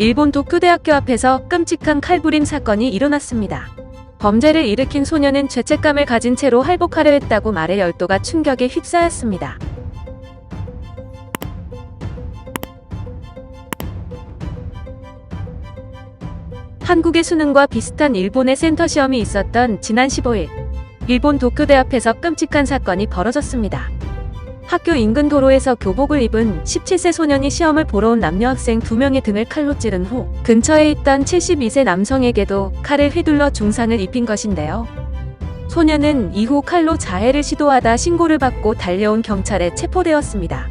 일본 도쿄대학교 앞에서 끔찍한 칼부림 사건이 일어났습니다. 범죄를 일으킨 소녀는 죄책감을 가진 채로 할복하려 했다고 말해 열도가 충격에 휩싸였습니다. 한국의 수능과 비슷한 일본의 센터 시험이 있었던 지난 15일, 일본 도쿄대 앞에서 끔찍한 사건이 벌어졌습니다. 학교 인근 도로에서 교복을 입은 17세 소년이 시험을 보러 온 남녀 학생 2명의 등을 칼로 찌른 후 근처에 있던 72세 남성에게도 칼을 휘둘러 중상을 입힌 것인데요. 소년은 이후 칼로 자해를 시도하다 신고를 받고 달려온 경찰에 체포되었습니다.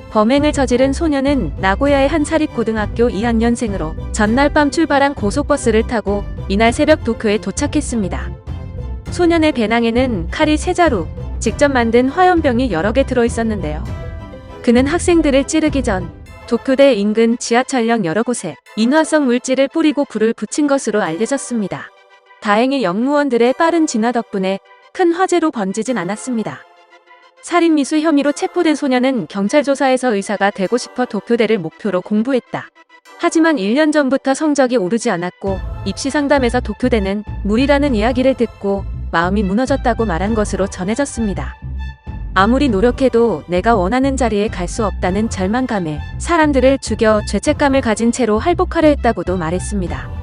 범행을 저지른 소년은 나고야의 한 사립고등학교 2학년생으로 전날 밤 출발한 고속버스를 타고 이날 새벽 도쿄에 도착했습니다. 소년의 배낭에는 칼이 3자루, 직접 만든 화염병이 여러 개 들어있었는데요. 그는 학생들을 찌르기 전 도쿄대 인근 지하철역 여러 곳에 인화성 물질을 뿌리고 불을 붙인 것으로 알려졌습니다. 다행히 역무원들의 빠른 진화 덕분에 큰 화재로 번지진 않았습니다. 살인미수 혐의로 체포된 소년은 경찰 조사에서 의사가 되고 싶어 도쿄대를 목표로 공부했다. 하지만 1년 전부터 성적이 오르지 않았고 입시 상담에서 도쿄대는 무리라는 이야기를 듣고 마음이 무너졌다고 말한 것으로 전해졌습니다. 아무리 노력해도 내가 원하는 자리에 갈 수 없다는 절망감에 사람들을 죽여 죄책감을 가진 채로 할복하려 했다고도 말했습니다.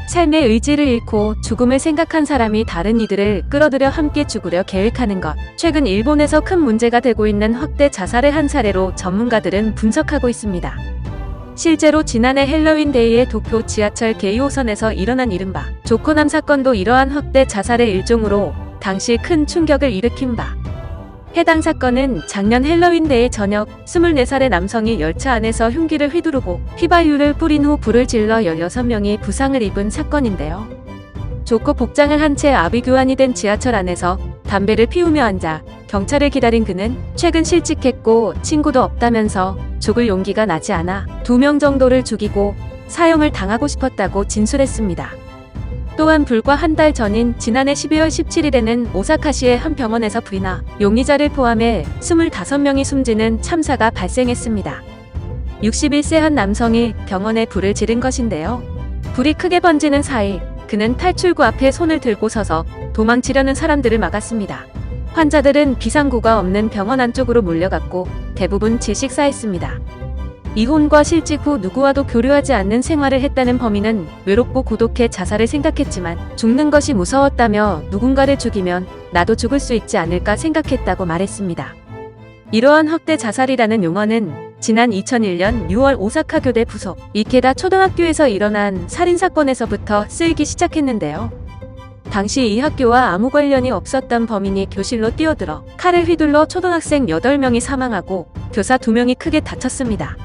삶의 의지를 잃고 죽음을 생각한 사람이 다른 이들을 끌어들여 함께 죽으려 계획하는 것. 최근 일본에서 큰 문제가 되고 있는 확대 자살의 한 사례로 전문가들은 분석하고 있습니다. 실제로 지난해 헬로윈데이에 도쿄 지하철 게이호선에서 일어난 이른바 조코남 사건도 이러한 확대 자살의 일종으로 당시 큰 충격을 일으킨 바. 해당 사건은 작년 헬로윈데이 저녁 24살의 남성이 열차 안에서 흉기를 휘두르고 휘발유를 뿌린 후 불을 질러 16명이 부상을 입은 사건인데요. 조커 복장을 한 채 아비규환이 된 지하철 안에서 담배를 피우며 앉아 경찰을 기다린 그는 최근 실직했고 친구도 없다면서 죽을 용기가 나지 않아 2명 정도를 죽이고 사형을 당하고 싶었다고 진술했습니다. 또한 불과 한 달 전인 지난해 12월 17일에는 오사카시의 한 병원에서 불이나 용의자를 포함해 25명이 숨지는 참사가 발생했습니다. 61세 한 남성이 병원에 불을 지른 것인데요. 불이 크게 번지는 사이 그는 탈출구 앞에 손을 들고 서서 도망치려는 사람들을 막았습니다. 환자들은 비상구가 없는 병원 안쪽으로 몰려갔고 대부분 질식사했습니다. 이혼과 실직 후 누구와도 교류하지 않는 생활을 했다는 범인은 외롭고 고독해 자살을 생각했지만 죽는 것이 무서웠다며 누군가를 죽이면 나도 죽을 수 있지 않을까 생각했다고 말했습니다. 이러한 확대 자살이라는 용어는 지난 2001년 6월 오사카 교대 부속 이케다 초등학교에서 일어난 살인사건에서부터 쓰이기 시작했는데요. 당시 이 학교와 아무 관련이 없었던 범인이 교실로 뛰어들어 칼을 휘둘러 초등학생 8명이 사망하고 교사 2명이 크게 다쳤습니다.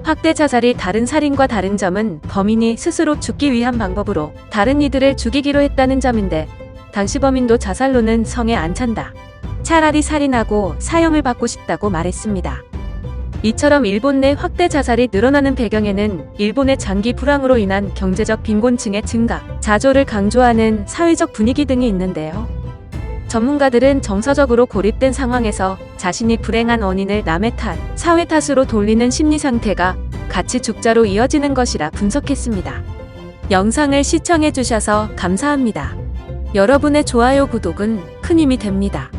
확대 자살이 다른 살인과 다른 점은 범인이 스스로 죽기 위한 방법으로 다른 이들을 죽이기로 했다는 점인데 당시 범인도 자살로는 성에 안 찬다. 차라리 살인하고 사형을 받고 싶다고 말했습니다. 이처럼 일본 내 확대 자살이 늘어나는 배경에는 일본의 장기 불황으로 인한 경제적 빈곤층의 증가, 자조를 강조하는 사회적 분위기 등이 있는데요. 전문가들은 정서적으로 고립된 상황에서 자신이 불행한 원인을 남의 탓, 사회 탓으로 돌리는 심리 상태가 같이 죽자로 이어지는 것이라 분석했습니다. 영상을 시청해주셔서 감사합니다. 여러분의 좋아요, 구독은 큰 힘이 됩니다.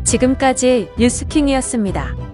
지금까지 뉴스킹이었습니다.